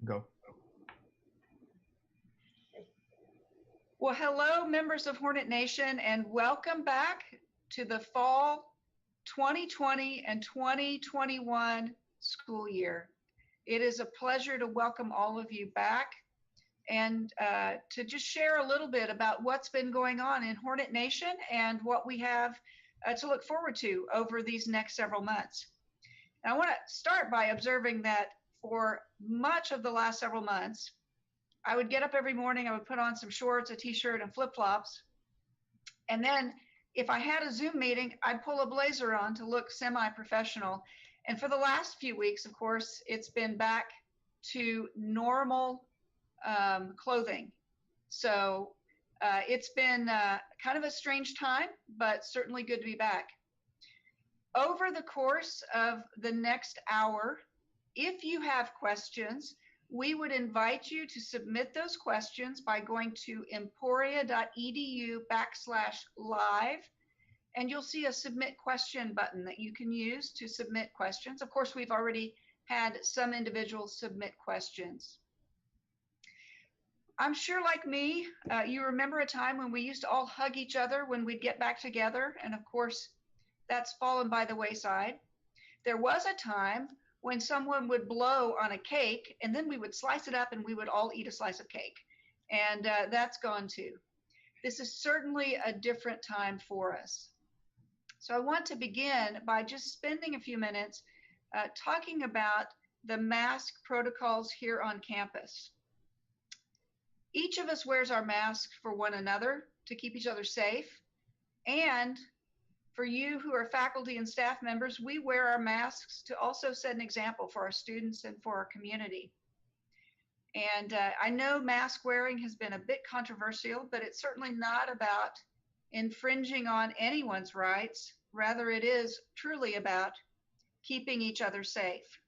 Go. Well, hello, members of Hornet Nation, and welcome back to the fall 2020 and 2021 school year. It is a pleasure to welcome all of you back and to just share a little bit about what's been going on in Hornet Nation and what we have to look forward to over these next several months. And I want to start by observing that for much of the last several months, I would get up every morning, I would put on some shorts, a t-shirt, and flip-flops. And then if I had a Zoom meeting, I'd pull a blazer on to look semi-professional. And for the last few weeks, of course, it's been back to normal clothing. So it's been kind of a strange time, but certainly good to be back. Over the course of the next hour, if you have questions, we would invite you to submit those questions by going to emporia.edu/live, and you'll see a submit question button that you can use to submit questions. Of course, we've already had some individuals submit questions. I'm sure, like me, you remember a time when we used to all hug each other when we'd get back together, and of course, that's fallen by the wayside. There was a time when someone would blow on a cake and then we would slice it up and we would all eat a slice of cake. And that's gone too. This is certainly a different time for us. So I want to begin by just spending a few minutes talking about the mask protocols here on campus. Each of us wears our masks for one another to keep each other safe. And for you who are faculty and staff members, we wear our masks to also set an example for our students and for our community. And I know mask wearing has been a bit controversial, but it's certainly not about infringing on anyone's rights. Rather, it is truly about keeping each other safe.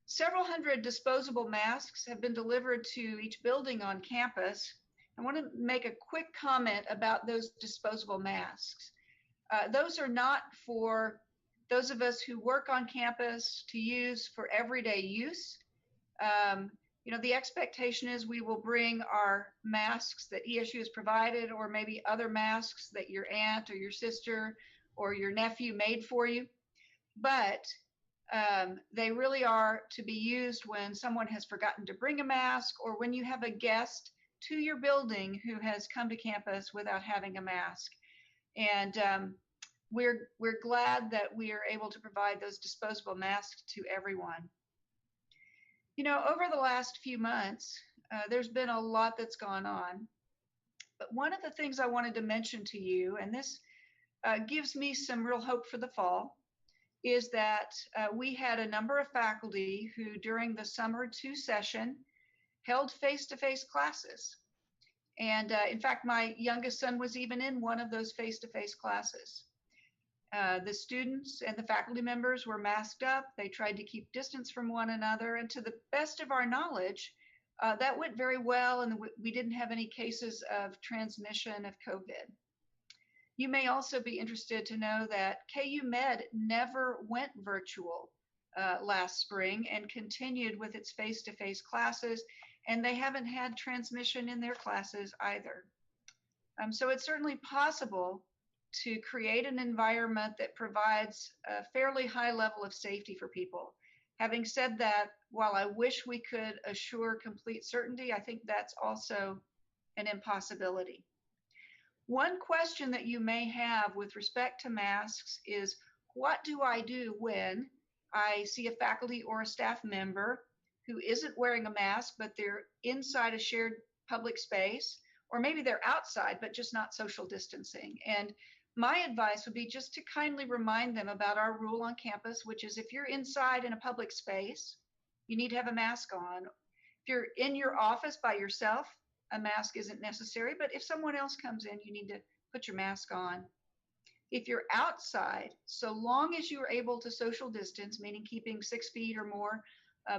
Several hundred disposable masks have been delivered to each building on campus. I want to make a quick comment about those disposable masks. Those are not for those of us who work on campus to use for everyday use. The expectation is we will bring our masks that ESU has provided, or maybe other masks that your aunt or your sister or your nephew made for you. But they really are to be used when someone has forgotten to bring a mask, or when you have a guest to your building who has come to campus without having a mask. And we're glad that we are able to provide those disposable masks to everyone. Over the last few months, there's been a lot that's gone on. But one of the things I wanted to mention to you, and this gives me some real hope for the fall, is that we had a number of faculty who during the summer 2 session held face-to-face classes. And in fact, my youngest son was even in one of those face-to-face classes. The students and the faculty members were masked up. They tried to keep distance from one another. And to the best of our knowledge, that went very well, and we didn't have any cases of transmission of COVID. You may also be interested to know that KU Med never went virtual last spring and continued with its face-to-face classes, and they haven't had transmission in their classes either. So it's certainly possible to create an environment that provides a fairly high level of safety for people. Having said that, while I wish we could assure complete certainty, I think that's also an impossibility. One question that you may have with respect to masks is, what do I do when I see a faculty or a staff member who isn't wearing a mask, but they're inside a shared public space, or maybe they're outside, but just not social distancing? And my advice would be just to kindly remind them about our rule on campus, which is if you're inside in a public space, you need to have a mask on. If you're in your office by yourself, a mask isn't necessary, but if someone else comes in, you need to put your mask on. If you're outside, so long as you are able to social distance, meaning keeping 6 feet or more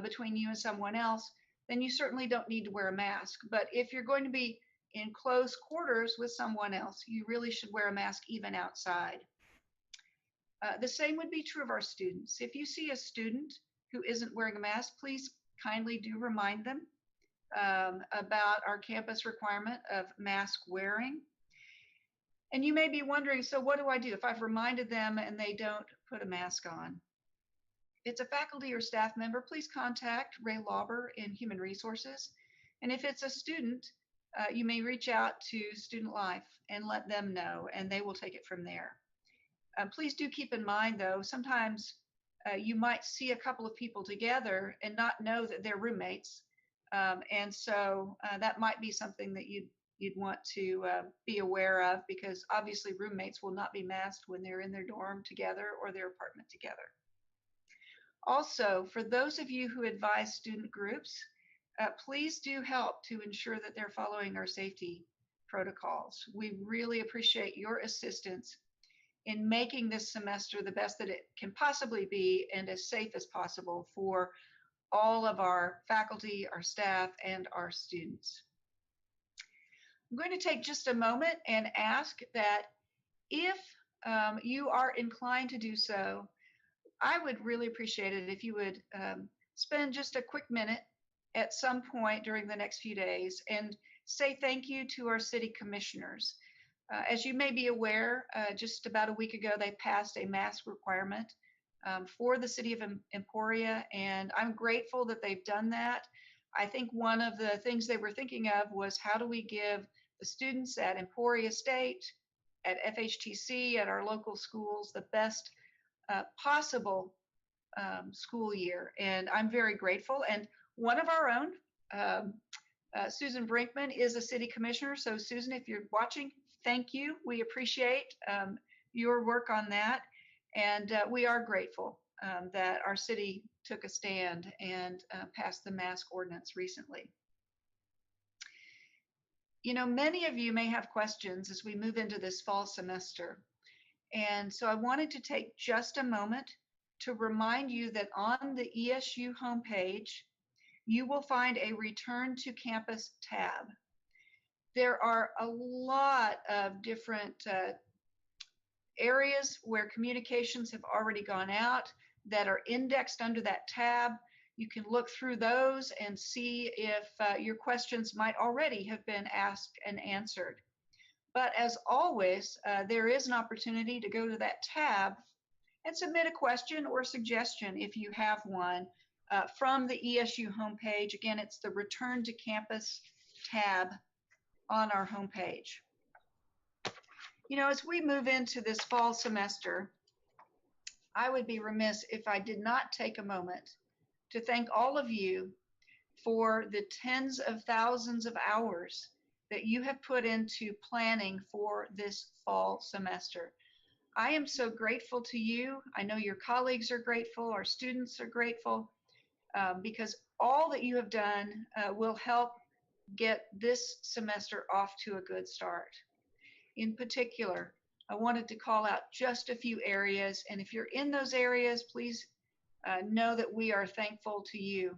between you and someone else, then you certainly don't need to wear a mask. But if you're going to be in close quarters with someone else, you really should wear a mask even outside. The same would be true of our students. If you see a student who isn't wearing a mask, please kindly do remind them about our campus requirement of mask wearing. And you may be wondering, so what do I do if I've reminded them and they don't put a mask on? If it's a faculty or staff member, please contact Ray Lauber in Human Resources. And if it's a student, you may reach out to Student Life and let them know, and they will take it from there. Please do keep in mind, though, sometimes you might see a couple of people together and not know that they're roommates. And so that might be something that you'd want to be aware of, because obviously roommates will not be masked when they're in their dorm together or their apartment together. Also, for those of you who advise student groups, please do help to ensure that they're following our safety protocols. We really appreciate your assistance in making this semester the best that it can possibly be and as safe as possible for all of our faculty, our staff, and our students. I'm going to take just a moment and ask that if you are inclined to do so, I would really appreciate it if you would spend just a quick minute at some point during the next few days and say thank you to our city commissioners. As you may be aware, just about a week ago, they passed a mask requirement for the city of Emporia, and I'm grateful that they've done that. I think one of the things they were thinking of was, how do we give the students at Emporia State, at FHTC, at our local schools, the best possible school year? And I'm very grateful. And one of our own, Susan Brinkman, is a city commissioner. So Susan, if you're watching, thank you. We appreciate your work on that. And we are grateful that our city took a stand and passed the mask ordinance recently. You know, many of you may have questions as we move into this fall semester. And so I wanted to take just a moment to remind you that on the ESU homepage, you will find a Return to Campus tab. There are a lot of different areas where communications have already gone out that are indexed under that tab. You can look through those and see if your questions might already have been asked and answered. But as always, there is an opportunity to go to that tab and submit a question or suggestion if you have one from the ESU homepage. Again, it's the Return to Campus tab on our homepage. You know, as we move into this fall semester, I would be remiss if I did not take a moment to thank all of you for the tens of thousands of hours that you have put into planning for this fall semester. I am so grateful to you. I know your colleagues are grateful, our students are grateful, because all that you have done will help get this semester off to a good start. In particular, I wanted to call out just a few areas, and if you're in those areas, please know that we are thankful to you.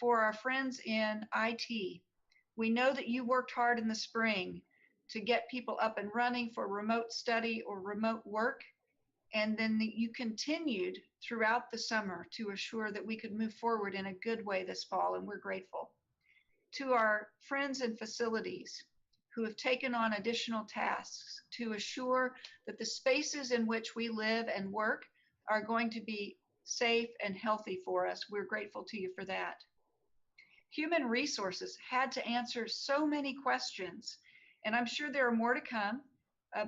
For our friends in IT, we know that you worked hard in the spring to get people up and running for remote study or remote work, and then you continued throughout the summer to assure that we could move forward in a good way this fall, and we're grateful. To our friends in facilities who have taken on additional tasks to assure that the spaces in which we live and work are going to be safe and healthy for us, we're grateful to you for that. Human Resources had to answer so many questions, and I'm sure there are more to come,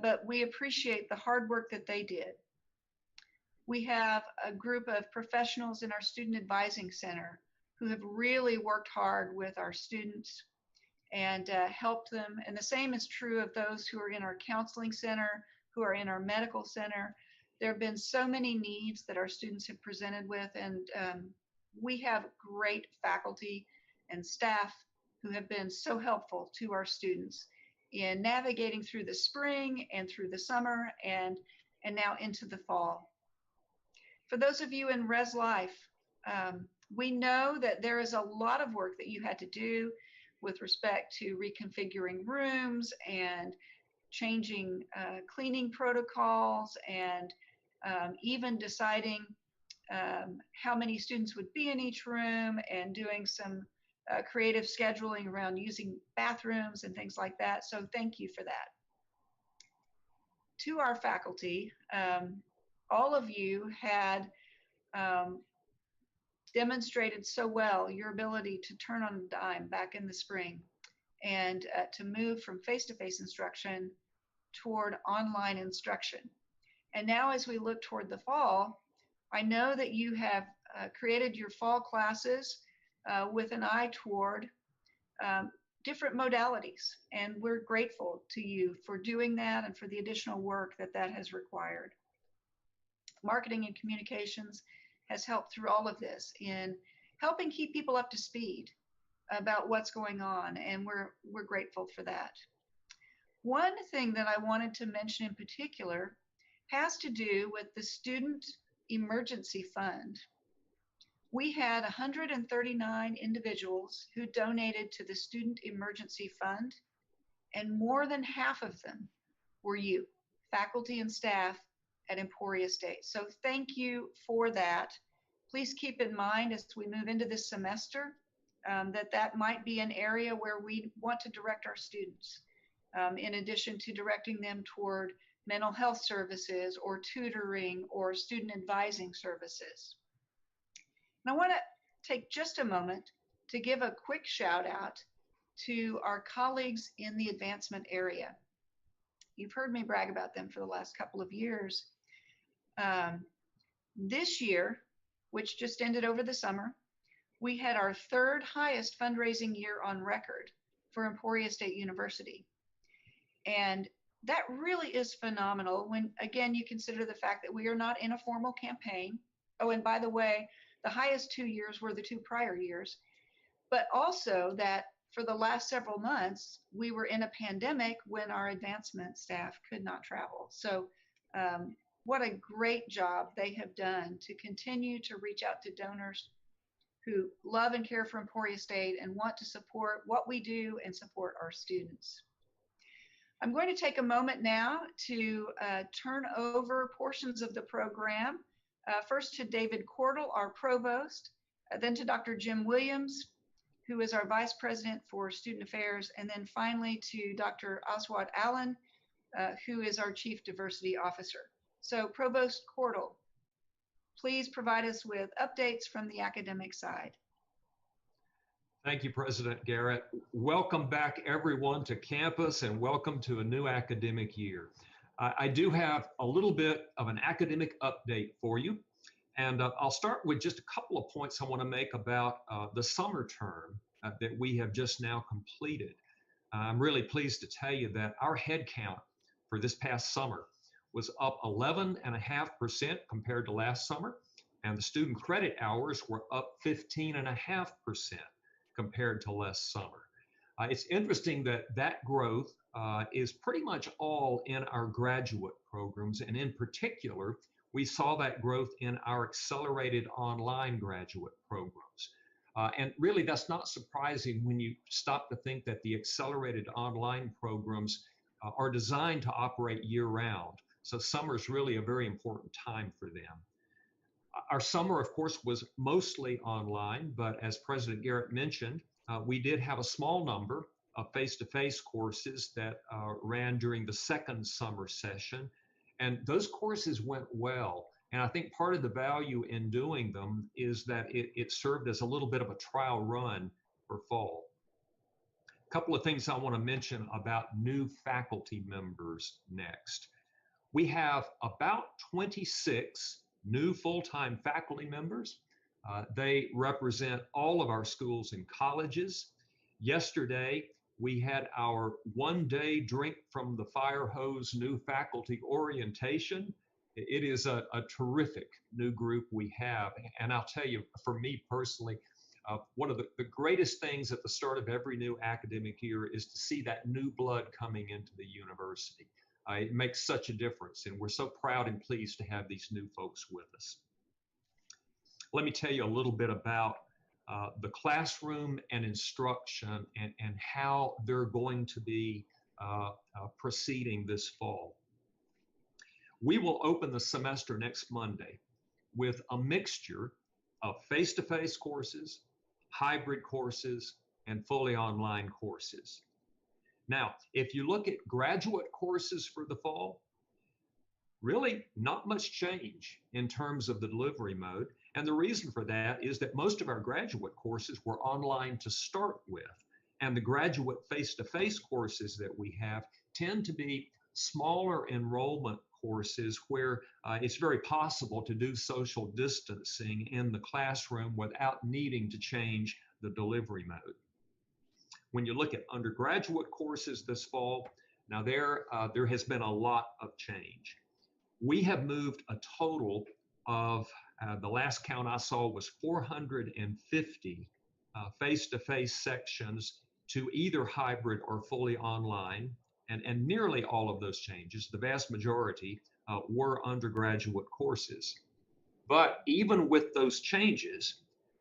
but we appreciate the hard work that they did. We have a group of professionals in our Student Advising Center who have really worked hard with our students and helped them. And the same is true of those who are in our counseling center, who are in our medical center. There have been so many needs that our students have presented with, and we have great faculty and staff who have been so helpful to our students in navigating through the spring and through the summer and now into the fall. For those of you in Res Life, we know that there is a lot of work that you had to do with respect to reconfiguring rooms and changing cleaning protocols and even deciding how many students would be in each room, and doing some creative scheduling around using bathrooms and things like that. So thank you for that. To our faculty, all of you had demonstrated so well your ability to turn on a dime back in the spring and to move from face-to-face instruction toward online instruction. And now as we look toward the fall, I know that you have created your fall classes with an eye toward different modalities. And we're grateful to you for doing that and for the additional work that that has required. Marketing and communications has helped through all of this in helping keep people up to speed about what's going on, and we're grateful for that. One thing that I wanted to mention in particular has to do with the Student Emergency Fund. We had 139 individuals who donated to the Student Emergency Fund, and more than half of them were you, faculty and staff at Emporia State. So thank you for that. Please keep in mind as we move into this semester that might be an area where we want to direct our students, in addition to directing them toward mental health services or tutoring or student advising services. And I want to take just a moment to give a quick shout out to our colleagues in the advancement area. You've heard me brag about them for the last couple of years. This year, which just ended over the summer, we had our third highest fundraising year on record for Emporia State University. And that really is phenomenal when, again, you consider the fact that we are not in a formal campaign. Oh, and by the way, the highest 2 years were the 2 prior years, but also that for the last several months, we were in a pandemic when our advancement staff could not travel. So what a great job they have done to continue to reach out to donors who love and care for Emporia State and want to support what we do and support our students. I'm going to take a moment now to turn over portions of the program, first to David Cordle, our provost, then to Dr. Jim Williams, who is our vice president for student affairs, and then finally to Dr. Aswad Allen, who is our chief diversity officer. So Provost Cordle, please provide us with updates from the academic side. Thank you, President Garrett. Welcome back, everyone, to campus, and welcome to a new academic year. I do have a little bit of an academic update for you, and I'll start with just a couple of points I want to make about the summer term that we have just now completed. I'm really pleased to tell you that our head count for this past summer was up 11.5% compared to last summer, and the student credit hours were up 15.5% compared to last summer. It's interesting that that growth is pretty much all in our graduate programs, and in particular, we saw that growth in our accelerated online graduate programs. And really, that's not surprising when you stop to think that the accelerated online programs are designed to operate year-round. So summer is really a very important time for them. Our summer, of course, was mostly online, but as President Garrett mentioned, we did have a small number of face-to-face courses that ran during the second summer session, and those courses went well. And I think part of the value in doing them is that it served as a little bit of a trial run for fall. A couple of things I want to mention about new faculty members next. We have about 26 new full-time faculty members. They represent all of our schools and colleges. Yesterday, we had our one-day drink from the fire hose new faculty orientation. It is a terrific new group we have. And I'll tell you, for me personally, one of the greatest things at the start of every new academic year is to see that new blood coming into the university. It makes such a difference, and we're so proud and pleased to have these new folks with us. Let me tell you a little bit about the classroom and instruction and how they're going to be proceeding this fall. We will open the semester next Monday, with a mixture of face-to-face courses, hybrid courses, and fully online courses. Now, if you look at graduate courses for the fall, really not much change in terms of the delivery mode. And the reason for that is that most of our graduate courses were online to start with. And the graduate face-to-face courses that we have tend to be smaller enrollment courses where it's very possible to do social distancing in the classroom without needing to change the delivery mode. When you look at undergraduate courses this fall, now there has been a lot of change. We have moved a total of, the last count I saw was 450 face-to-face sections to either hybrid or fully online. And nearly all of those changes, the vast majority, were undergraduate courses. But even with those changes,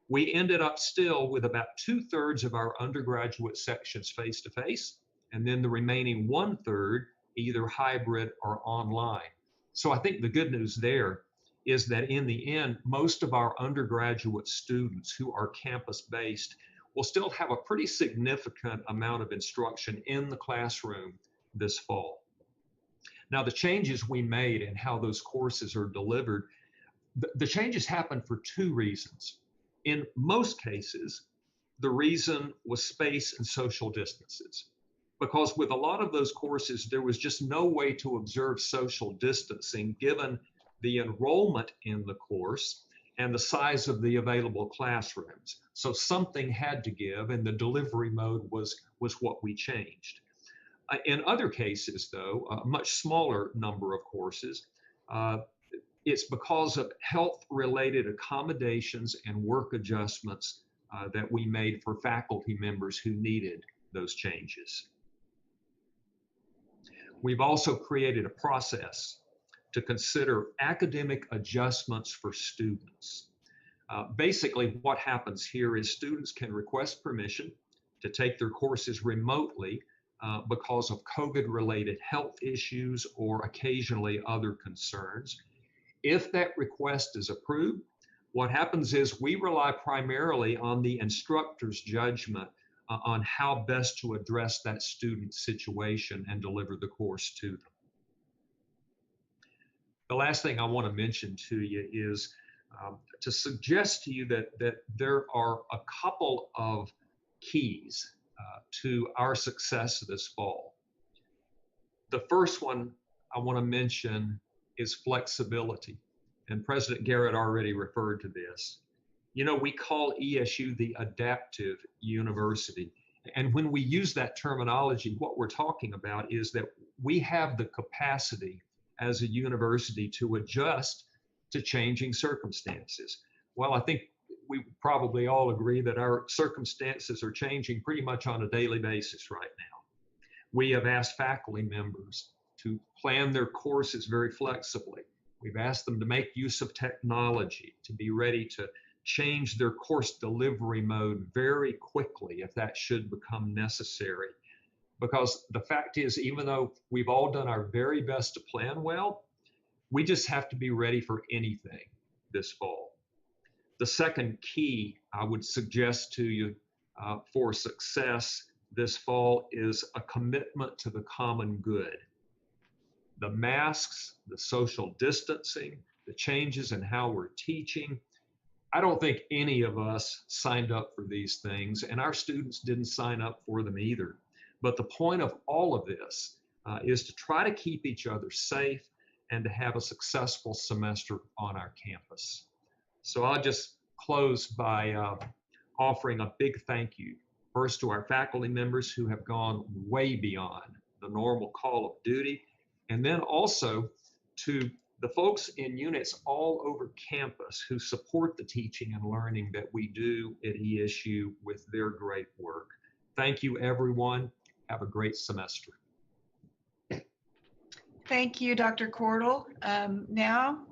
we ended up still with about 2/3 of our undergraduate sections face-to-face, and then the remaining 1/3 either hybrid or online. So I think the good news there is that in the end, most of our undergraduate students who are campus-based will still have a pretty significant amount of instruction in the classroom this fall. Now, the changes we made and how those courses are delivered, the changes happen for two reasons. In most cases, the reason was space and social distances. Because with a lot of those courses, there was just no way to observe social distancing given the enrollment in the course and the size of the available classrooms. So something had to give, and the delivery mode was what we changed. In other cases, though, a much smaller number of courses, it's because of health-related accommodations and work adjustments that we made for faculty members who needed those changes. We've also created a process to consider academic adjustments for students. Basically, what happens here is students can request permission to take their courses remotely because of COVID-related health issues or occasionally other concerns. If that request is approved, what happens is we rely primarily on the instructor's judgment on how best to address that student's situation and deliver the course to them. The last thing I want to mention to you is to suggest to you that there are a couple of keys to our success this fall. The first one I want to mention is flexibility. And President Garrett already referred to this. You know, we call ESU the adaptive university. And when we use that terminology, what we're talking about is that we have the capacity as a university to adjust to changing circumstances. Well, I think we probably all agree that our circumstances are changing pretty much on a daily basis right now. We have asked faculty members to plan their courses very flexibly. We've asked them to make use of technology, to be ready to change their course delivery mode very quickly if that should become necessary. Because the fact is, even though we've all done our very best to plan well, we just have to be ready for anything this fall. The second key I would suggest to you for success this fall is a commitment to the common good. The masks, the social distancing, the changes in how we're teaching. I don't think any of us signed up for these things, and our students didn't sign up for them either. But the point of all of this is to try to keep each other safe and to have a successful semester on our campus. So I'll just close by offering a big thank you, first to our faculty members who have gone way beyond the normal call of duty, and then also to the folks in units all over campus who support the teaching and learning that we do at ESU with their great work. Thank you, everyone. Have a great semester. Thank you, Dr. Cordle. Now,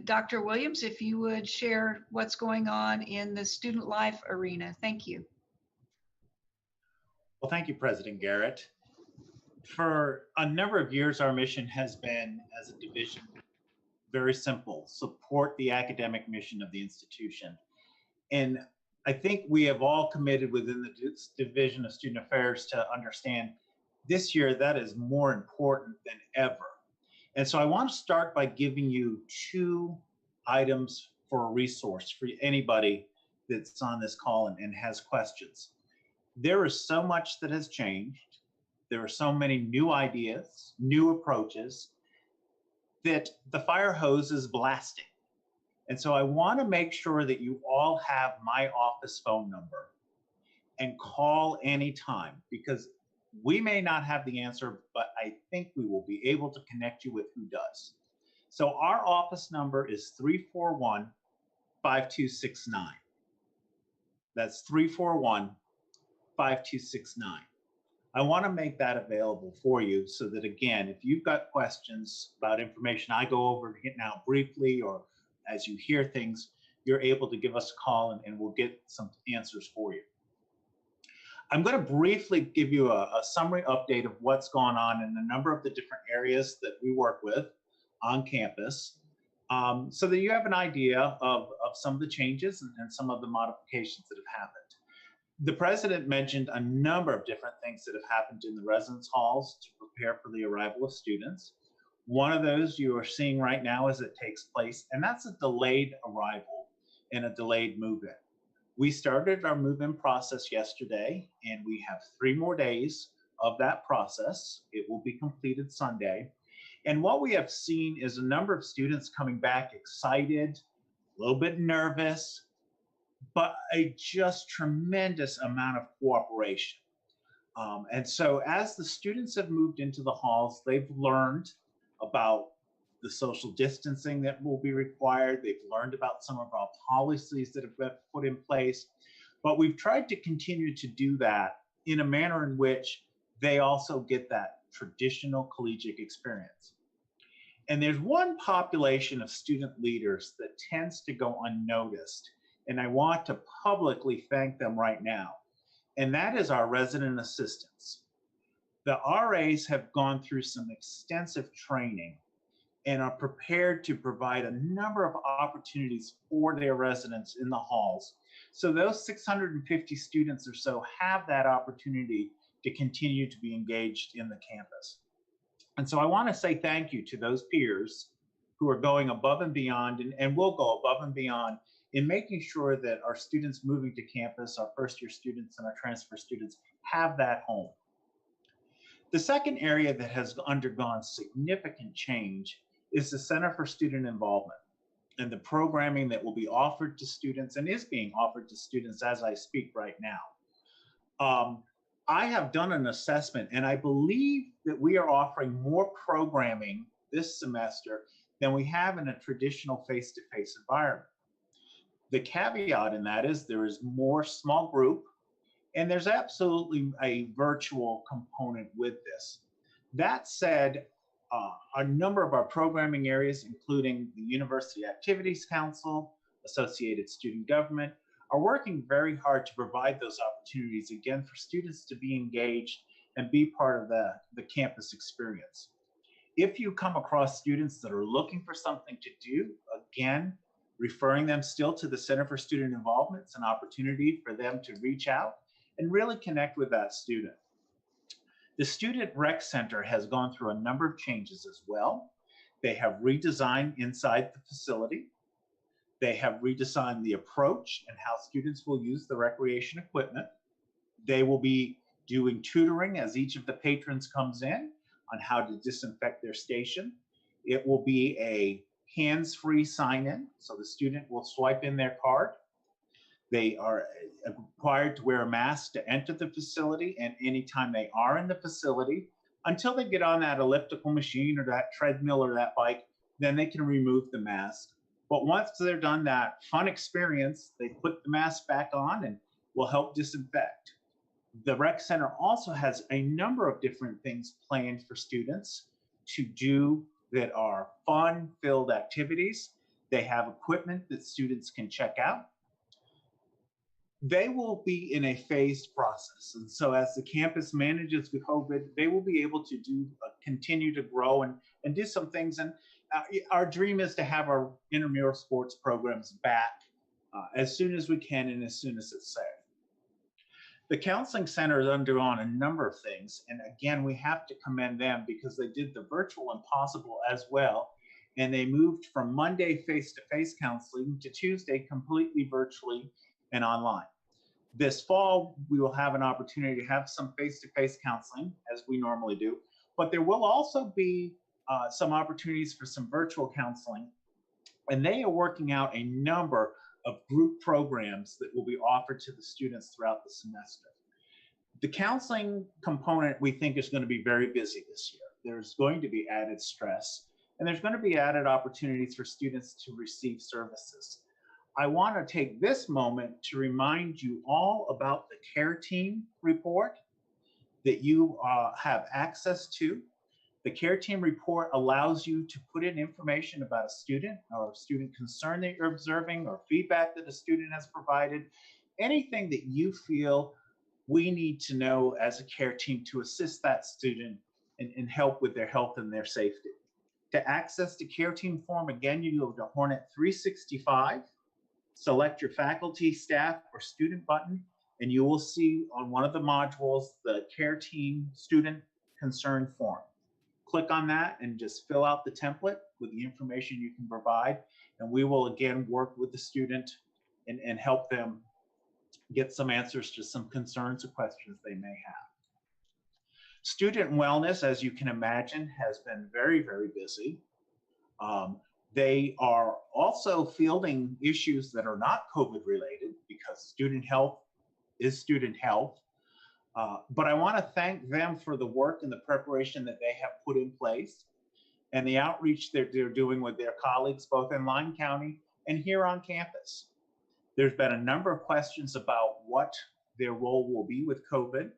Dr. Williams, if you would share what's going on in the student life arena. Thank you. Well, thank you, President Garrett. For a number of years, our mission has been, as a division, very simple: support the academic mission of the institution. And I think we have all committed within the Division of Student Affairs to understand this year that is more important than ever. And so I want to start by giving you 2 items for a resource for anybody that's on this call and has questions. There is so much that has changed. There are so many new ideas, new approaches, that the fire hose is blasting. And so I want to make sure that you all have my office phone number and call anytime, because we may not have the answer, but I think we will be able to connect you with who does. So our office number is 341-5269. That's 341-5269. I want to make that available for you so that, again, if you've got questions about information I go over now briefly, or as you hear things, you're able to give us a call and we'll get some answers for you. I'm going to briefly give you a summary update of what's going on in a number of the different areas that we work with on campus, so that you have an idea of some of the changes and some of the modifications that have happened. The president mentioned a number of different things that have happened in the residence halls to prepare for the arrival of students. One of those you are seeing right now as it takes place, and that's a delayed arrival and a delayed move-in. We started our move-in process yesterday, and we have 3 more days of that process. It will be completed Sunday. And what we have seen is a number of students coming back excited, a little bit nervous, but a just tremendous amount of cooperation. And so as the students have moved into the halls, they've learned about the social distancing that will be required. They've learned about some of our policies that have been put in place, but we've tried to continue to do that in a manner in which they also get that traditional collegiate experience. And there's one population of student leaders that tends to go unnoticed, and I want to publicly thank them right now, and that is our resident assistants. The RAs have gone through some extensive training and are prepared to provide a number of opportunities for their residents in the halls. So those 650 students or so have that opportunity to continue to be engaged in the campus. And so I want to say thank you to those peers who are going above and beyond, and will go above and beyond in making sure that our students moving to campus, our first-year students and our transfer students, have that home. The second area that has undergone significant change is the Center for Student Involvement and the programming that will be offered to students and is being offered to students as I speak right now. I have done an assessment, and I believe that we are offering more programming this semester than we have in a traditional face-to-face environment. The caveat in that is there is more small group, and there's absolutely a virtual component with this. That said, a number of our programming areas, including the University Activities Council, Associated Student Government, are working very hard to provide those opportunities, again, for students to be engaged and be part of the campus experience. If you come across students that are looking for something to do, again, referring them still to the Center for Student Involvement is an opportunity for them to reach out and really connect with that student. The Student Rec Center has gone through a number of changes as well. They have redesigned inside the facility. They have redesigned the approach and how students will use the recreation equipment. They will be doing tutoring as each of the patrons comes in on how to disinfect their station. It will be a hands-free sign-in, so the student will swipe in their card. They are required to wear a mask to enter the facility, and anytime they are in the facility, until they get on that elliptical machine or that treadmill or that bike, then they can remove the mask. But once they're done that fun experience, they put the mask back on and will help disinfect. The rec center also has a number of different things planned for students to do that are fun-filled activities. They have equipment that students can check out. They will be in a phased process. And so as the campus manages with COVID, they will be able to continue to grow and do some things. And our dream is to have our intramural sports programs back as soon as we can and as soon as it's safe. The counseling center has undergone a number of things. And again, we have to commend them because they did the virtual impossible as well. And they moved from Monday face-to-face counseling to Tuesday completely virtually and online. This fall, we will have an opportunity to have some face-to-face counseling as we normally do, but there will also be some opportunities for some virtual counseling. And they are working out a number of group programs that will be offered to the students throughout the semester. The counseling component we think is going to be very busy this year. There's going to be added stress, and there's going to be added opportunities for students to receive services. I want to take this moment to remind you all about the care team report that you have access to. The care team report allows you to put in information about a student or a student concern that you're observing or feedback that a student has provided, anything that you feel we need to know as a care team to assist that student and help with their health and their safety. To access the care team form, again, you go to Hornet 365, select your faculty, staff, or student button, and you will see on one of the modules the care team student concern form. Click on that and just fill out the template with the information you can provide. And we will again work with the student and help them get some answers to some concerns or questions they may have. Student wellness, as you can imagine, has been very, very busy. They are also fielding issues that are not COVID related because student health is student health. But I want to thank them for the work and the preparation that they have put in place and the outreach that they're doing with their colleagues, both in Lyon County and here on campus. There's been a number of questions about what their role will be with COVID.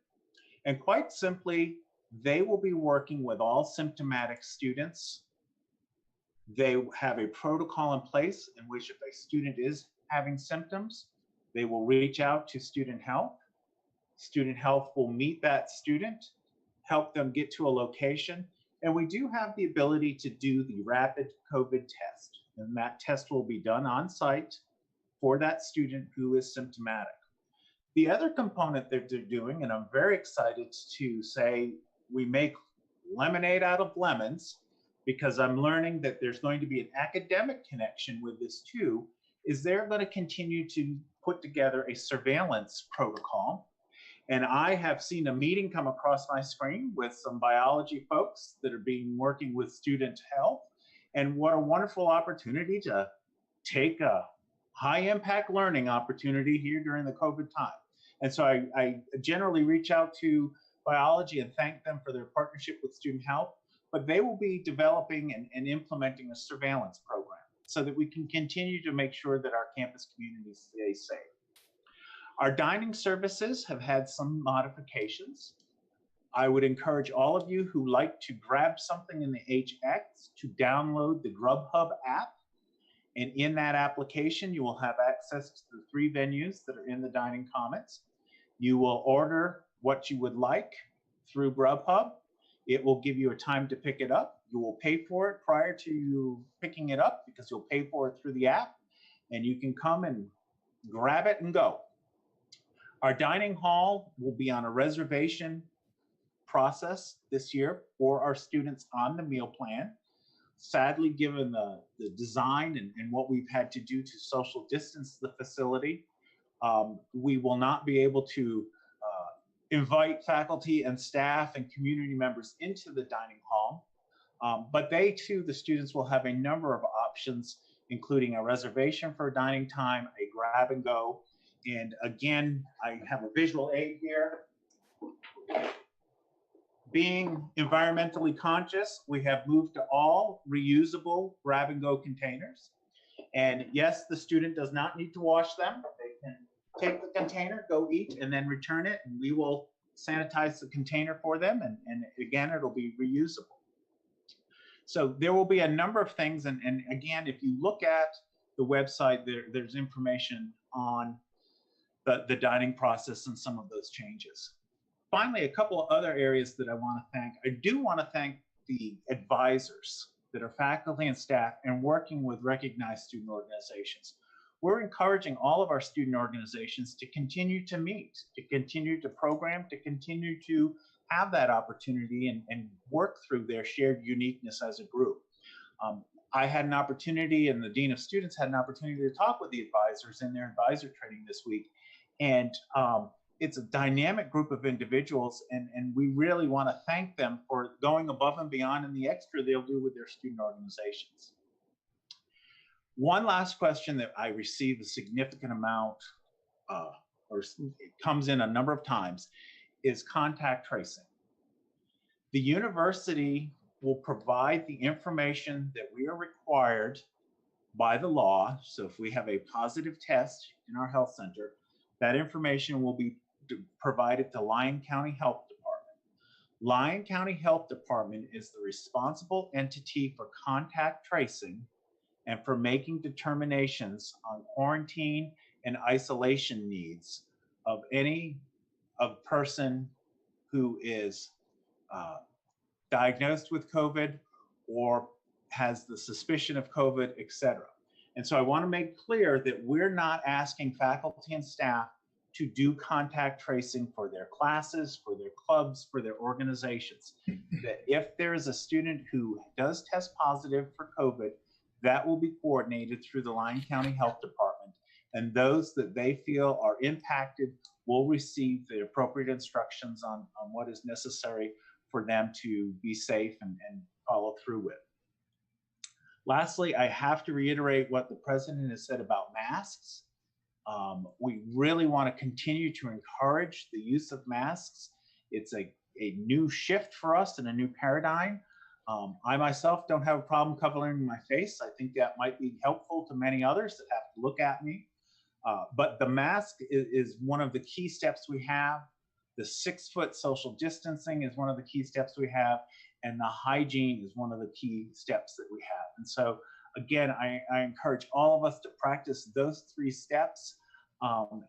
And quite simply, they will be working with all symptomatic students. They have a protocol in place in which if a student is having symptoms, they will reach out to student health. Student health will meet that student, help them get to a location, and we do have the ability to do the rapid COVID test, and that test will be done on site for that student who is symptomatic. The other component that they're doing, and I'm very excited to say we make lemonade out of lemons, because I'm learning that there's going to be an academic connection with this too, is they're going to continue to put together a surveillance protocol. And I have seen a meeting come across my screen with some biology folks that are working with student health. And what a wonderful opportunity to take a high impact learning opportunity here during the COVID time. And so I generally reach out to biology and thank them for their partnership with student health, but they will be developing and implementing a surveillance program so that we can continue to make sure that our campus community stays safe. Our dining services have had some modifications. I would encourage all of you who like to grab something in the HX to download the Grubhub app. And in that application, you will have access to the 3 venues that are in the Dining Commons. You will order what you would like through Grubhub. It will give you a time to pick it up. You will pay for it prior to you picking it up because you'll pay for it through the app. And you can come and grab it and go. Our dining hall will be on a reservation process this year for our students on the meal plan. Sadly, given the design and what we've had to do to social distance the facility, we will not be able to invite faculty and staff and community members into the dining hall. But they too, the students will have a number of options, including a reservation for dining time, a grab and go. And again, I have a visual aid here. Being environmentally conscious, we have moved to all reusable grab and go containers. And yes, the student does not need to wash them. They can take the container, go eat, and then return it. And we will sanitize the container for them. And again, it'll be reusable. So there will be a number of things. And again, if you look at the website, there's information on the dining process and some of those changes. Finally, a couple of other areas that I want to thank. I do want to thank the advisors that are faculty and staff and working with recognized student organizations. We're encouraging all of our student organizations to continue to meet, to continue to program, to continue to have that opportunity and work through their shared uniqueness as a group. I had an opportunity, and the Dean of Students had an opportunity to talk with the advisors in their advisor training this week. And it's a dynamic group of individuals, and we really want to thank them for going above and beyond and the extra they'll do with their student organizations. One last question that I received a significant amount, or it comes in a number of times, is contact tracing. The university will provide the information that we are required by the law. So if we have a positive test in our health center, that information will be provided to Lyon County Health Department. Lyon County Health Department is the responsible entity for contact tracing and for making determinations on quarantine and isolation needs of any person who is diagnosed with COVID or has the suspicion of COVID, et cetera. And so I want to make clear that we're not asking faculty and staff to do contact tracing for their classes, for their clubs, for their organizations. That if there is a student who does test positive for COVID, that will be coordinated through the Lyon County Health Department. And those that they feel are impacted will receive the appropriate instructions on what is necessary for them to be safe and follow through with. Lastly, I have to reiterate what the president has said about masks. We really want to continue to encourage the use of masks. It's a new shift for us and a new paradigm. I myself don't have a problem covering my face. I think that might be helpful to many others that have to look at me. But the mask is one of the key steps we have. The 6-foot social distancing is one of the key steps we have. And the hygiene is one of the key steps that we have. And so, again, I encourage all of us to practice those 3 steps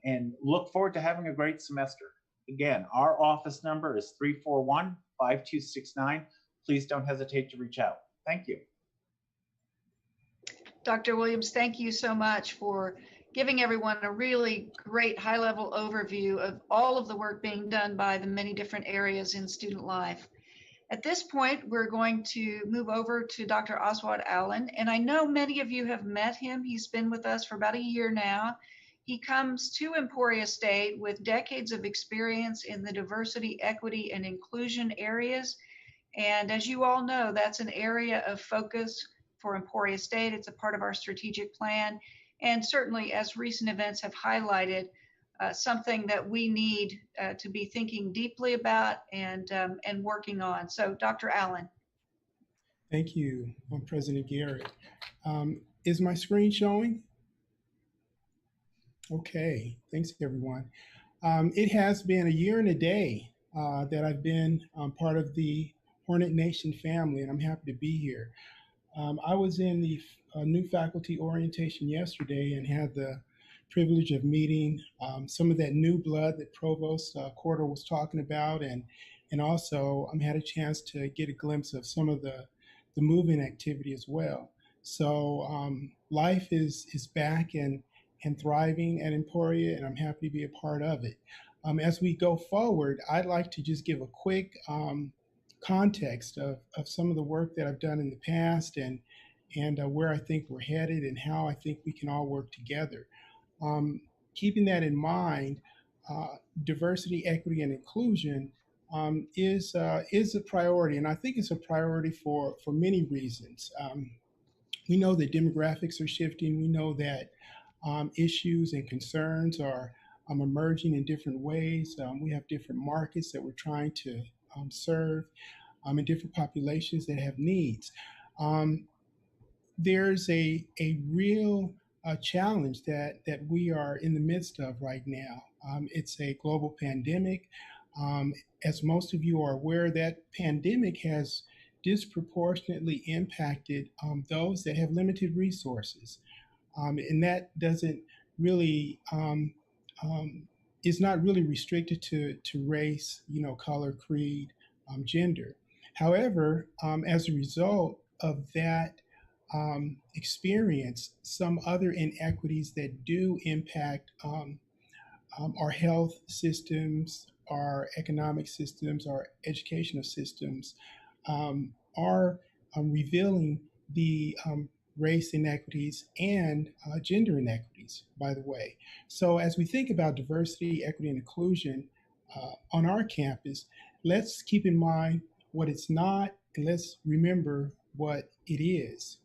and look forward to having a great semester. Again, our office number is 341-5269. Please don't hesitate to reach out. Thank you. Dr. Williams, thank you so much for giving everyone a really great high-level overview of all of the work being done by the many different areas in student life. At this point, we're going to move over to Dr. Aswad Allen, and I know many of you have met him. He's been with us for about a year now. He comes to Emporia State with decades of experience in the diversity, equity, and inclusion areas. And as you all know, that's an area of focus for Emporia State. It's a part of our strategic plan. And certainly, as recent events have highlighted, something that we need to be thinking deeply about and working on. So, Dr. Allen. Thank you, President Garrett. Is my screen showing? Okay, thanks everyone. It has been a year and a day that I've been part of the Hornet Nation family, and I'm happy to be here. I was in the new faculty orientation yesterday and had the privilege of meeting some of that new blood that Provost Cordle was talking about, and also had a chance to get a glimpse of some of the movement activity as well. So life is back and thriving at Emporia, and I'm happy to be a part of it. As we go forward, I'd like to just give a quick context of some of the work that I've done in the past and where I think we're headed and how I think we can all work together. Keeping that in mind, diversity, equity, and inclusion is a priority, and I think it's a priority for many reasons. We know that demographics are shifting. We know that issues and concerns are emerging in different ways. We have different markets that we're trying to serve and different populations that have needs. There's a real challenge that we are in the midst of right now. It's a global pandemic. As most of you are aware, that pandemic has disproportionately impacted those that have limited resources. And that doesn't really, is not really restricted to race, color, creed, gender. However, as a result, of that experience some other inequities that do impact our health systems, our economic systems, our educational systems, are revealing the race inequities and gender inequities, by the way. So, as we think about diversity, equity, and inclusion on our campus, let's keep in mind what it's not, and let's remember what it is.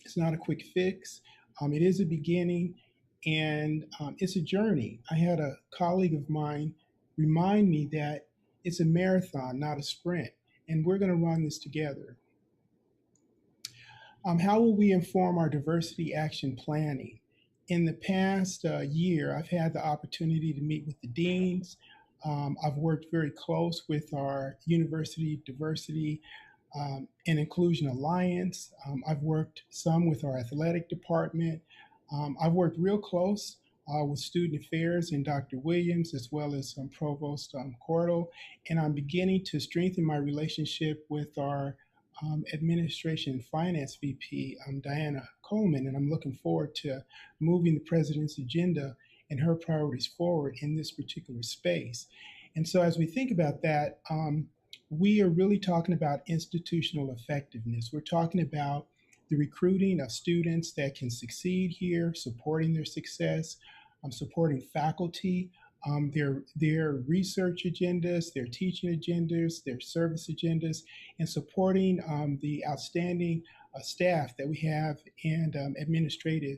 It's not a quick fix. It is a beginning, and it's a journey. I had a colleague of mine remind me that it's a marathon, not a sprint, and we're going to run this together. How will we inform our diversity action planning? In the past year, I've had the opportunity to meet with the deans. I've worked very close with our University Diversity and Inclusion Alliance. I've worked some with our athletic department. I've worked real close with Student Affairs and Dr. Williams, as well as Provost Cordle. And I'm beginning to strengthen my relationship with our Administration and Finance VP, Diana Coleman. And I'm looking forward to moving the president's agenda and her priorities forward in this particular space. And so as we think about that, we are really talking about institutional effectiveness. We're talking about the recruiting of students that can succeed here, supporting their success, supporting faculty, their research agendas, their teaching agendas, their service agendas, and supporting the outstanding staff that we have and administrative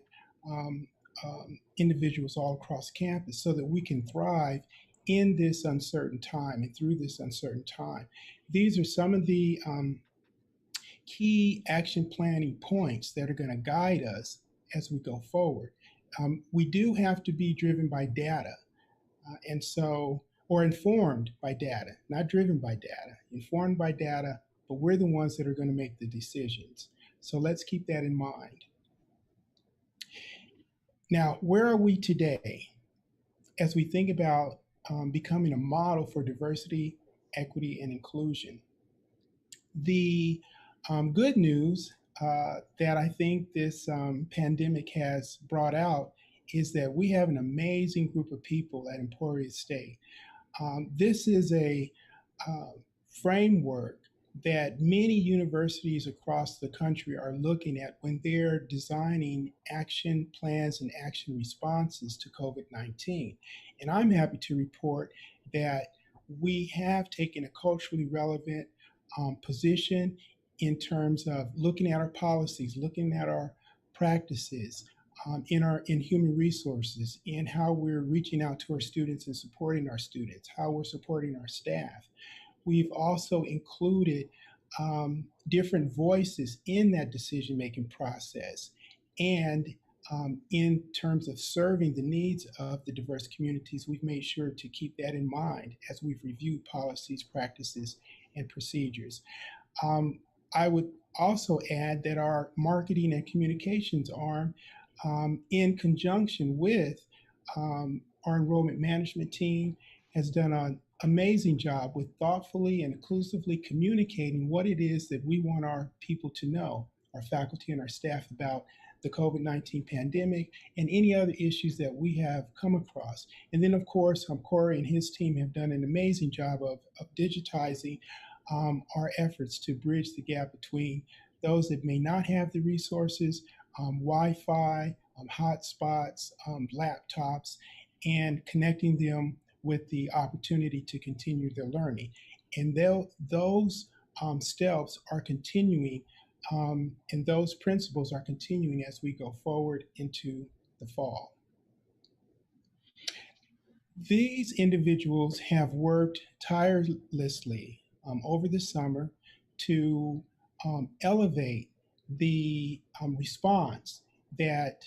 individuals all across campus so that we can thrive in this uncertain time and through this uncertain time. These are some of the key action planning points that are going to guide us as we go forward. We do have to be driven by data, and so, or informed by data, not driven by data, informed by data, but we're the ones that are going to make the decisions. So let's keep that in mind. Now, where are we today as we think about becoming a model for diversity, equity, and inclusion? The good news that I think this pandemic has brought out is that we have an amazing group of people at Emporia State. This is a framework that many universities across the country are looking at when they're designing action plans and action responses to COVID-19. And I'm happy to report that we have taken a culturally relevant position in terms of looking at our policies, looking at our practices in human resources, in how we're reaching out to our students and supporting our students, how we're supporting our staff. We've also included different voices in that decision-making process. And in terms of serving the needs of the diverse communities, we've made sure to keep that in mind as we've reviewed policies, practices, and procedures. I would also add that our marketing and communications arm, in conjunction with our enrollment management team, has done an amazing job with thoughtfully and inclusively communicating what it is that we want our people to know, our faculty and our staff, about the COVID-19 pandemic and any other issues that we have come across. And then, of course, Corey and his team have done an amazing job of digitizing our efforts to bridge the gap between those that may not have the resources, Wi-Fi, hotspots, laptops, and connecting them with the opportunity to continue their learning. And those steps are continuing, and those principles are continuing as we go forward into the fall. These individuals have worked tirelessly over the summer to elevate the response that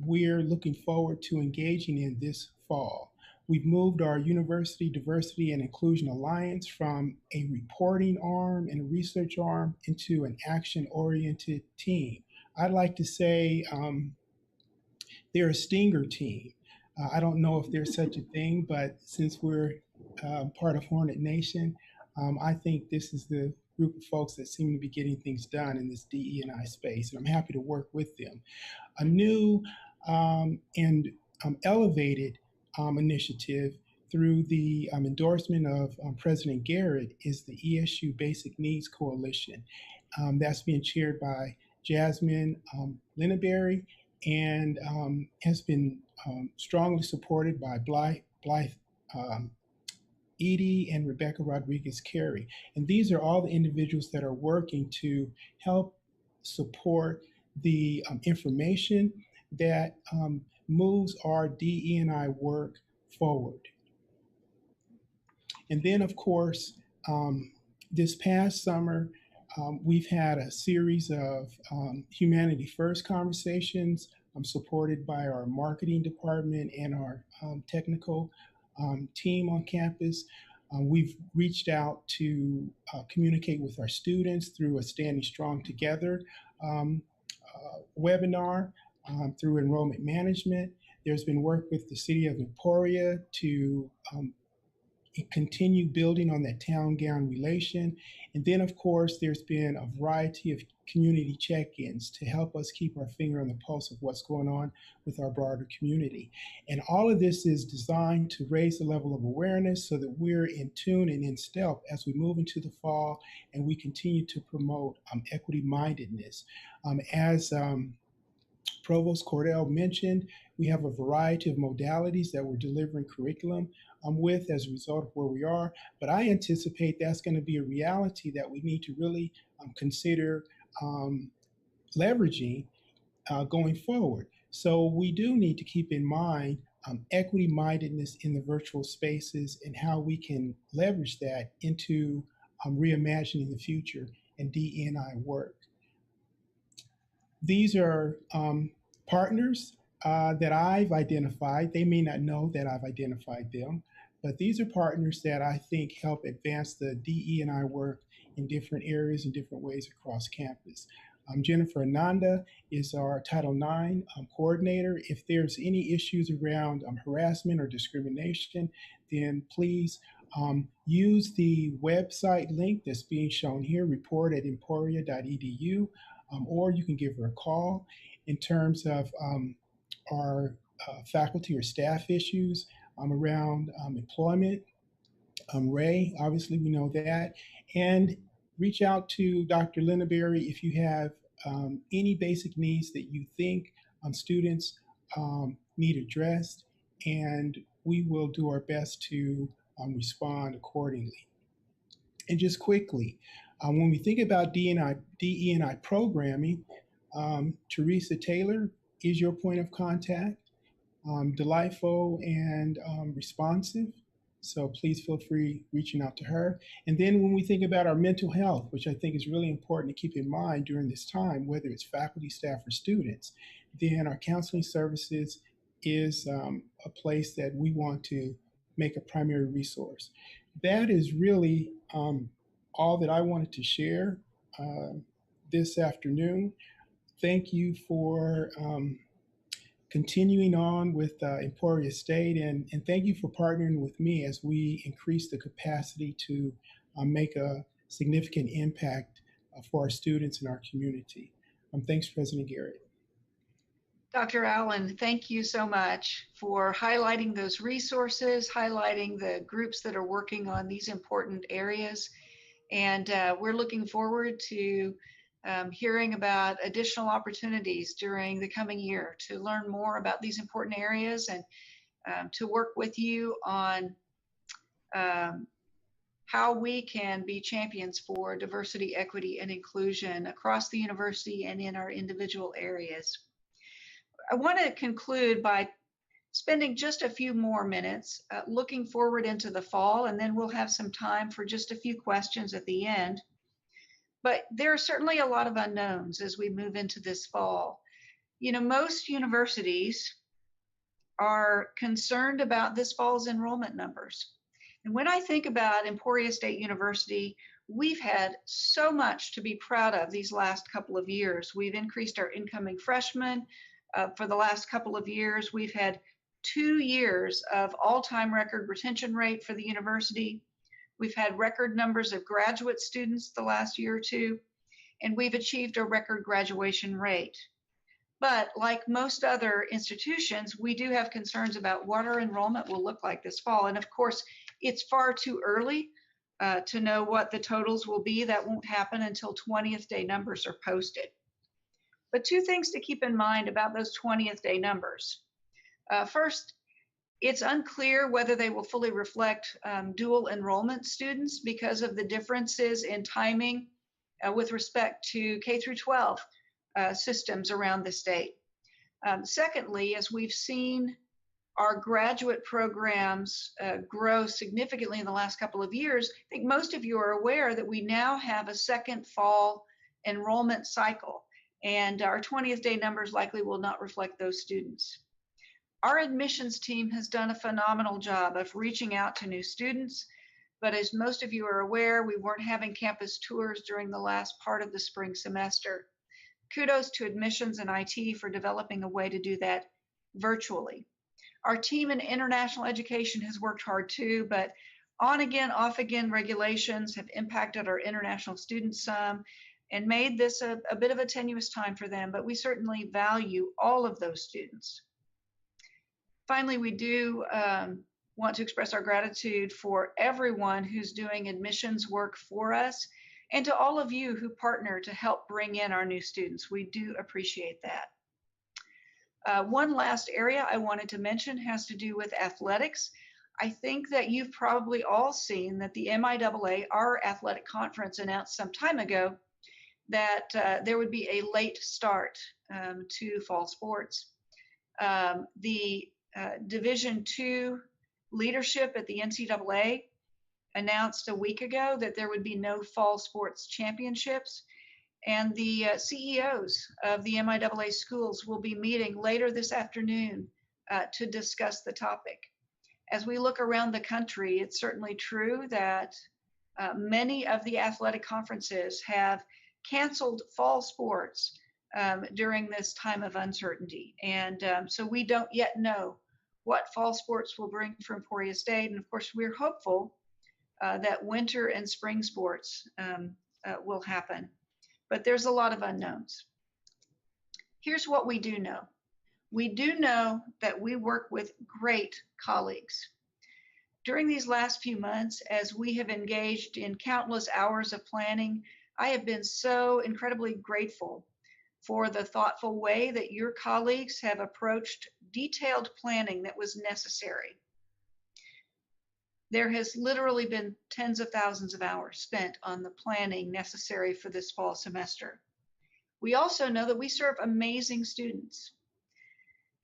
we're looking forward to engaging in this fall. We've moved our University Diversity and Inclusion Alliance from a reporting arm and a research arm into an action-oriented team. I'd like to say they're a stinger team. I don't know if there's such a thing, but since we're part of Hornet Nation, I think this is the group of folks that seem to be getting things done in this DE&I space, and I'm happy to work with them. A new and elevated initiative through the endorsement of President Garrett is the ESU Basic Needs Coalition. That's being chaired by Jasmine Linneberry and has been strongly supported by Blythe Edie and Rebecca Rodriguez Carey. And these are all the individuals that are working to help support the information that moves our DE&I work forward. And then, of course, this past summer, we've had a series of Humanity First conversations supported by our marketing department and our technical team on campus. We've reached out to communicate with our students through a Standing Strong Together webinar, through enrollment management. There's been work with the city of Emporia to continue building on that town gown relation. And then, of course, there's been a variety of community check-ins to help us keep our finger on the pulse of what's going on with our broader community. And all of this is designed to raise the level of awareness so that we're in tune and in step as we move into the fall and we continue to promote equity-mindedness. As Provost Cordle mentioned, we have a variety of modalities that we're delivering curriculum with as a result of where we are. But I anticipate that's going to be a reality that we need to really consider leveraging going forward. So we do need to keep in mind equity-mindedness in the virtual spaces and how we can leverage that into reimagining the future and DE&I work. These are partners that I've identified. They may not know that I've identified them, but these are partners that I think help advance the DE&I work in different areas and different ways across campus. Jennifer Ananda is our Title IX coordinator. If there's any issues around harassment or discrimination, then please use the website link that's being shown here, report@emporia.edu, or you can give her a call. In terms of our faculty or staff issues around employment, Ray, obviously we know that, and reach out to Dr. Linneberry if you have any basic needs that you think students need addressed, and we will do our best to respond accordingly. And just quickly, when we think about DE&I programming, Teresa Taylor is your point of contact, delightful and responsive. So please feel free reaching out to her. And then when we think about our mental health, which I think is really important to keep in mind during this time, whether it's faculty, staff, or students, then our counseling services is a place that we want to make a primary resource. That is really all that I wanted to share this afternoon. Thank you for continuing on with Emporia State, and thank you for partnering with me as we increase the capacity to make a significant impact for our students and our community. Thanks, President Garrett. Dr. Allen, thank you so much for highlighting those resources, highlighting the groups that are working on these important areas. And we're looking forward to hearing about additional opportunities during the coming year to learn more about these important areas and to work with you on how we can be champions for diversity, equity, and inclusion across the university and in our individual areas. I want to conclude by spending just a few more minutes looking forward into the fall, and then we'll have some time for just a few questions at the end. But there are certainly a lot of unknowns as we move into this fall. You know, most universities are concerned about this fall's enrollment numbers. And when I think about Emporia State University, we've had so much to be proud of these last couple of years. We've increased our incoming freshmen for the last couple of years. We've had 2 years of all-time record retention rate for the university. We've had record numbers of graduate students the last year or two, and we've achieved a record graduation rate. But like most other institutions, we do have concerns about what our enrollment will look like this fall. And of course, it's far too early to know what the totals will be. That won't happen until 20th day numbers are posted. But two things to keep in mind about those 20th day numbers. First, it's unclear whether they will fully reflect dual enrollment students because of the differences in timing with respect to K through 12 systems around the state. Secondly, as we've seen our graduate programs grow significantly in the last couple of years, I think most of you are aware that we now have a second fall enrollment cycle, and our 20th day numbers likely will not reflect those students. Our admissions team has done a phenomenal job of reaching out to new students, but as most of you are aware, we weren't having campus tours during the last part of the spring semester. Kudos to admissions and IT for developing a way to do that virtually. Our team in international education has worked hard too, but on again, off again regulations have impacted our international students some and made this a bit of a tenuous time for them, but we certainly value all of those students. Finally, we do want to express our gratitude for everyone who's doing admissions work for us and to all of you who partner to help bring in our new students. We do appreciate that. One last area I wanted to mention has to do with athletics. I think that you've probably all seen that the MIAA, our athletic conference, announced some time ago that there would be a late start to fall sports. The Division II leadership at the NCAA announced a week ago that there would be no fall sports championships, and the CEOs of the MIAA schools will be meeting later this afternoon to discuss the topic. As we look around the country, it's certainly true that many of the athletic conferences have canceled fall sports during this time of uncertainty. And so we don't yet know what fall sports will bring for Emporia State. And of course, we're hopeful that winter and spring sports will happen. But there's a lot of unknowns. Here's what we do know. We do know that we work with great colleagues. During these last few months, as we have engaged in countless hours of planning, I have been so incredibly grateful for the thoughtful way that your colleagues have approached detailed planning that was necessary. There has literally been tens of thousands of hours spent on the planning necessary for this fall semester. We also know that we serve amazing students.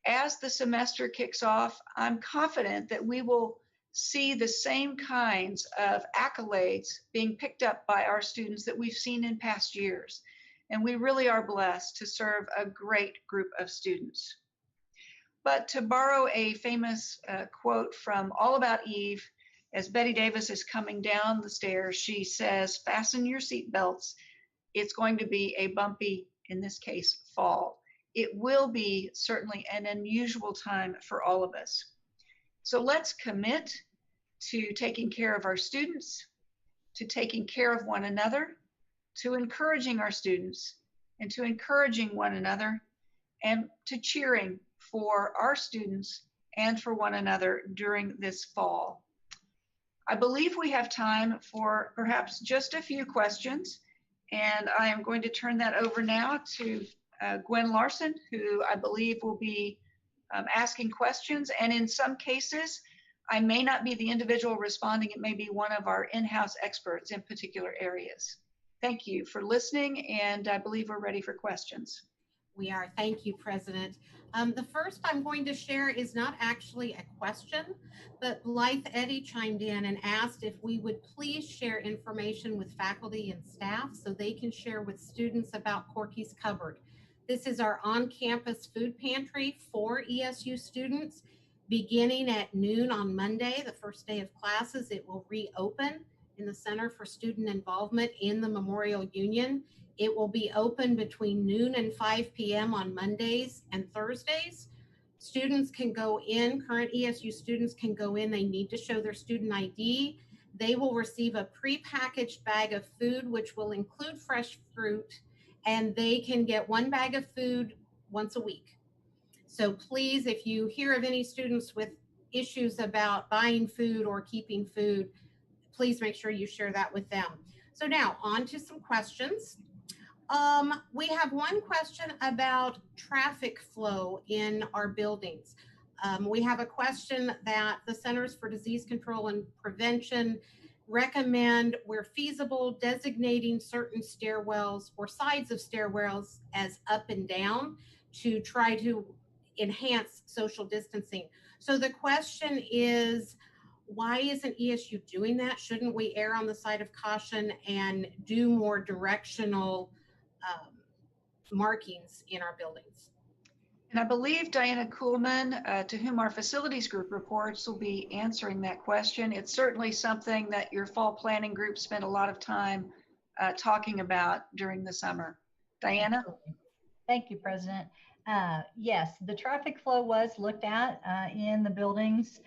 As the semester kicks off, I'm confident that we will see the same kinds of accolades being picked up by our students that we've seen in past years. And we really are blessed to serve a great group of students. But to borrow a famous quote from All About Eve, as Betty Davis is coming down the stairs, she says, "Fasten your seatbelts. It's going to be a bumpy, in this case, fall." It will be certainly an unusual time for all of us. So let's commit to taking care of our students, to taking care of one another, to encouraging our students, and to encouraging one another, and to cheering for our students and for one another during this fall. I believe we have time for perhaps just a few questions, and I am going to turn that over now to Gwen Larson, who I believe will be asking questions. And in some cases, I may not be the individual responding. It may be one of our in-house experts in particular areas. Thank you for listening, and I believe we're ready for questions. We are. Thank you, President. The first I'm going to share is not actually a question, but Blythe Eddy chimed in and asked if we would please share information with faculty and staff so they can share with students about Corky's Cupboard. This is our on-campus food pantry for ESU students. Beginning at noon on Monday, the first day of classes, it will reopen in the Center for Student Involvement in the Memorial Union. It will be open between noon and 5 p.m. on Mondays and Thursdays. Students can go in, current ESU students can go in, they need to show their student ID. they will receive a prepackaged bag of food, which will include fresh fruit, and they can get one bag of food once a week. So please, if you hear of any students with issues about buying food or keeping food, please make sure you share that with them. So now on to some questions. We have one question about traffic flow in our buildings. We have a question that the Centers for Disease Control and Prevention recommend, where feasible, designating certain stairwells or sides of stairwells as up and down to try to enhance social distancing. So the question is, why isn't ESU doing that? Shouldn't we err on the side of caution and do more directional markings in our buildings? And I believe Diana Kuhlman, to whom our facilities group reports, will be answering that question. It's certainly something that your fall planning group spent a lot of time talking about during the summer. Diana? Thank you, President. Yes, the traffic flow was looked at in the buildings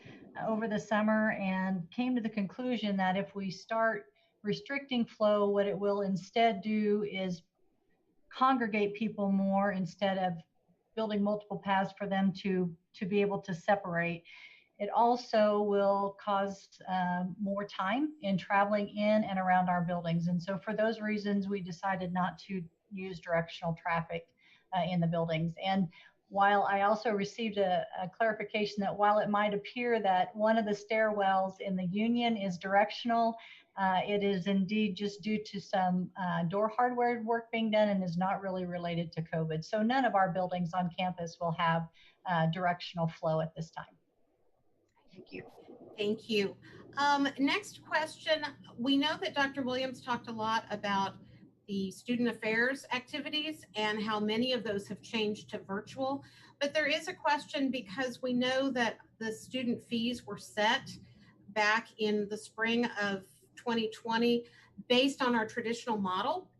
over the summer, and came to the conclusion that if we start restricting flow, what it will instead do is congregate people more instead of building multiple paths for them to be able to separate. It also will cause more time in traveling in and around our buildings. And so for those reasons, we decided not to use directional traffic in the buildings. And while I also received a clarification that while it might appear that one of the stairwells in the Union is directional, it is indeed just due to some door hardware work being done and is not really related to COVID. So none of our buildings on campus will have directional flow at this time. Thank you. Thank you. Next question. We know that Dr. Williams talked a lot about the student affairs activities and how many of those have changed to virtual. But there is a question, because we know that the student fees were set back in the spring of 2020 based on our traditional model.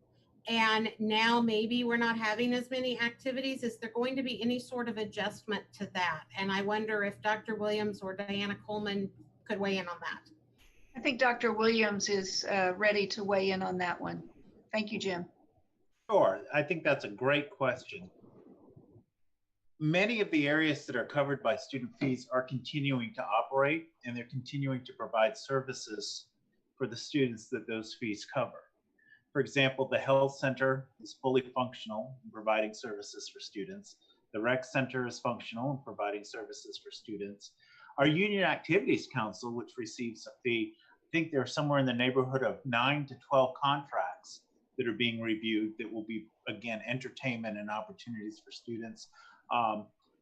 And now maybe we're not having as many activities. Is there going to be any sort of adjustment to that? And I wonder if Dr. Williams or Diana Coleman could weigh in on that. I think Dr. Williams is ready to weigh in on that one. Thank you, Jim. Sure, I think that's a great question. Many of the areas that are covered by student fees are continuing to operate, and they're continuing to provide services for the students that those fees cover. For example, the health center is fully functional in providing services for students. The rec center is functional in providing services for students. Our Union Activities Council, which receives a fee, I think there's somewhere in the neighborhood of 9 to 12 contracts that are being reviewed that will be, again, entertainment and opportunities for students,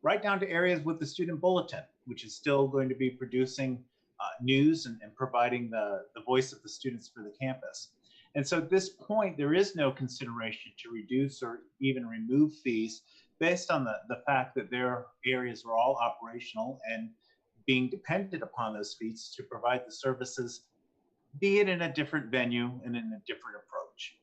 right down to areas with the student bulletin, which is still going to be producing news and providing the voice of the students for the campus. And so at this point, there is no consideration to reduce or even remove fees based on the fact that their areas are all operational and being dependent upon those fees to provide the services, be it in a different venue and in a different approach.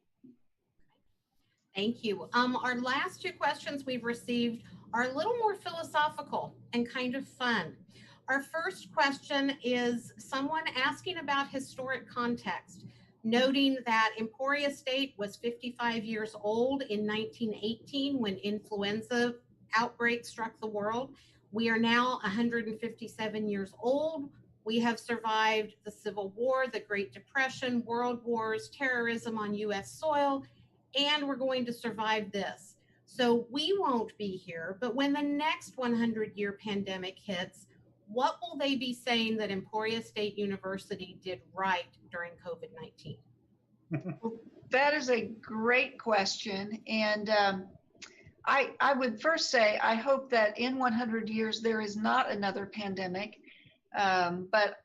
Thank you. Our last two questions we've received are a little more philosophical and kind of fun. Our first question is someone asking about historic context, noting that Emporia State was 55 years old in 1918 when influenza outbreak struck the world. We are now 157 years old. We have survived the Civil War, the Great Depression, World Wars, terrorism on US soil, and we're going to survive this. So we won't be here, but when the next 100-year pandemic hits, what will they be saying that Emporia State University did right during COVID-19? Well, that is a great question. And I would first say, I hope that in 100 years, there is not another pandemic. But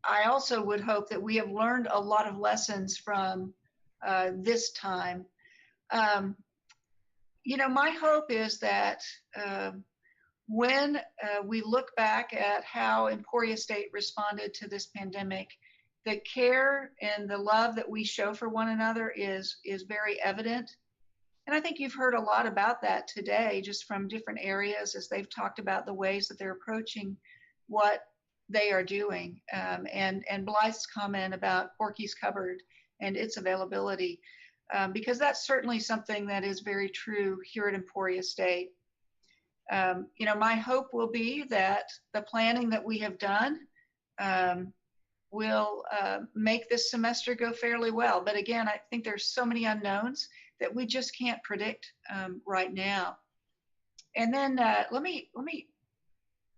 I also would hope that we have learned a lot of lessons from this time. You know, my hope is that when we look back at how Emporia State responded to this pandemic, the care and the love that we show for one another is very evident. And I think you've heard a lot about that today, just from different areas as they've talked about the ways that they're approaching what they are doing. And Blythe's comment about Porky's Cupboard and its availability, because that's certainly something that is very true here at Emporia State. My hope will be that the planning that we have done will make this semester go fairly well. But again, I think there's so many unknowns that we just can't predict right now. And then let me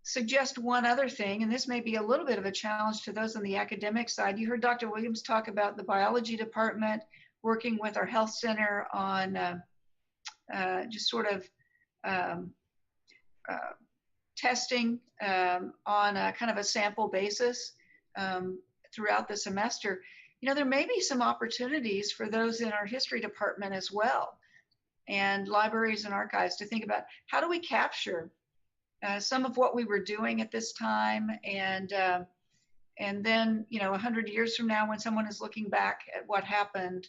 suggest one other thing, and this may be a little bit of a challenge to those on the academic side. You heard Dr. Williams talk about the biology department working with our health center on just sort of testing on a kind of a sample basis throughout the semester. There may be some opportunities for those in our history department as well, and libraries and archives, to think about how do we capture some of what we were doing at this time, and then 100 years from now, when someone is looking back at what happened,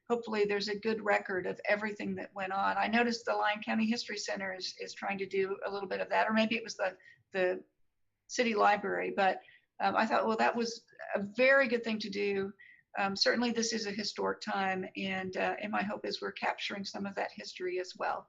hopefully there's a good record of everything that went on. I noticed the Lyon County History Center is trying to do a little bit of that, or maybe it was the city library, but I thought, well, that was a very good thing to do. Certainly this is a historic time, and my hope is we're capturing some of that history as well.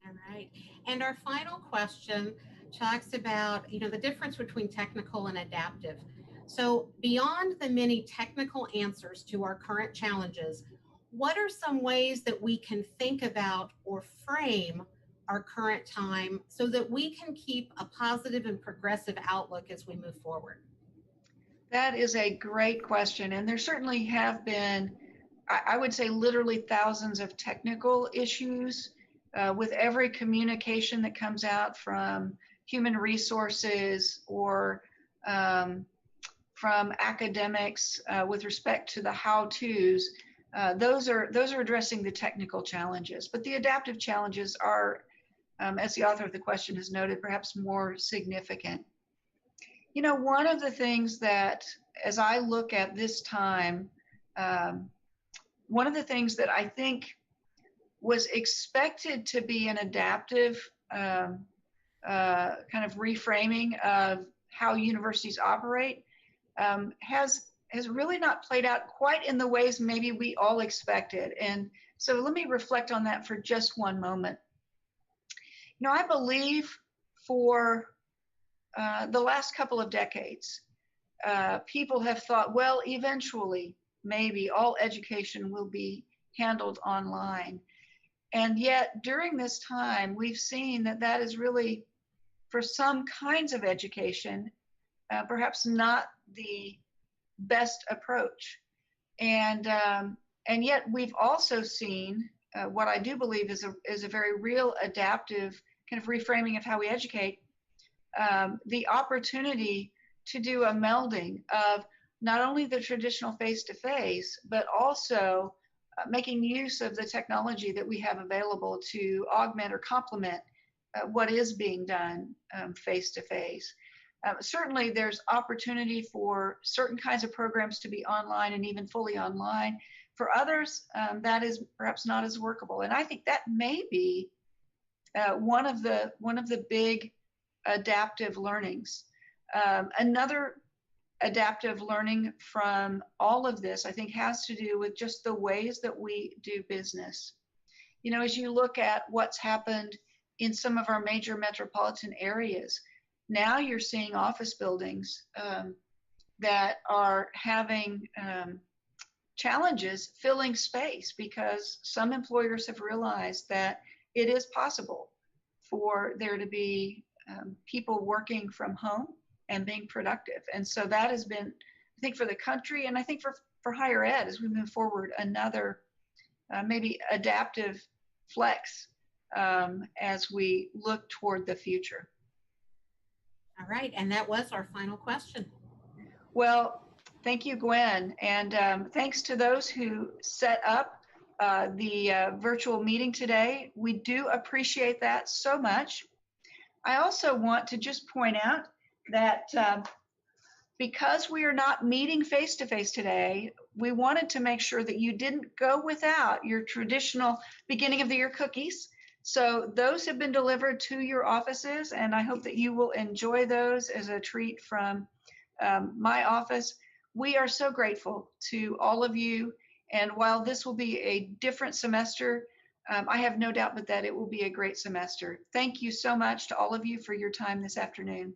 All right. And our final question talks about, the difference between technical and adaptive. So beyond the many technical answers to our current challenges, what are some ways that we can think about or frame our current time so that we can keep a positive and progressive outlook as we move forward? That is a great question. And there certainly have been, I would say, literally thousands of technical issues with every communication that comes out from human resources or from academics with respect to the how-tos. Those are addressing the technical challenges, but the adaptive challenges are, as the author of the question has noted, perhaps more significant. One of the things that, as I look at this time, one of the things that I think was expected to be an adaptive kind of reframing of how universities operate has really not played out quite in the ways maybe we all expected. And so let me reflect on that for just one moment. I believe for the last couple of decades, people have thought, well, eventually, maybe all education will be handled online. And yet, during this time, we've seen that that is really, for some kinds of education, perhaps not the best approach. And yet, we've also seen what I do believe is a very real adaptive kind of reframing of how we educate. The opportunity to do a melding of not only the traditional face-to-face, but also making use of the technology that we have available to augment or complement what is being done face-to-face. Certainly there's opportunity for certain kinds of programs to be online and even fully online. For others, that is perhaps not as workable. And I think that may be one of the big adaptive learnings. Another adaptive learning from all of this, I think, has to do with just the ways that we do business. As you look at what's happened in some of our major metropolitan areas, now you're seeing office buildings that are having challenges filling space because some employers have realized that it is possible for there to be people working from home and being productive. And so that has been, I think, for the country, and I think for higher ed as we move forward, another maybe adaptive flex as we look toward the future. All right, and that was our final question. Well, thank you, Gwen, and thanks to those who set up the virtual meeting today. We do appreciate that so much. I also want to just point out that because we are not meeting face-to-face today, we wanted to make sure that you didn't go without your traditional beginning of the year cookies. So those have been delivered to your offices, and I hope that you will enjoy those as a treat from my office. We are so grateful to all of you. And while this will be a different semester, I have no doubt but that it will be a great semester. Thank you so much to all of you for your time this afternoon.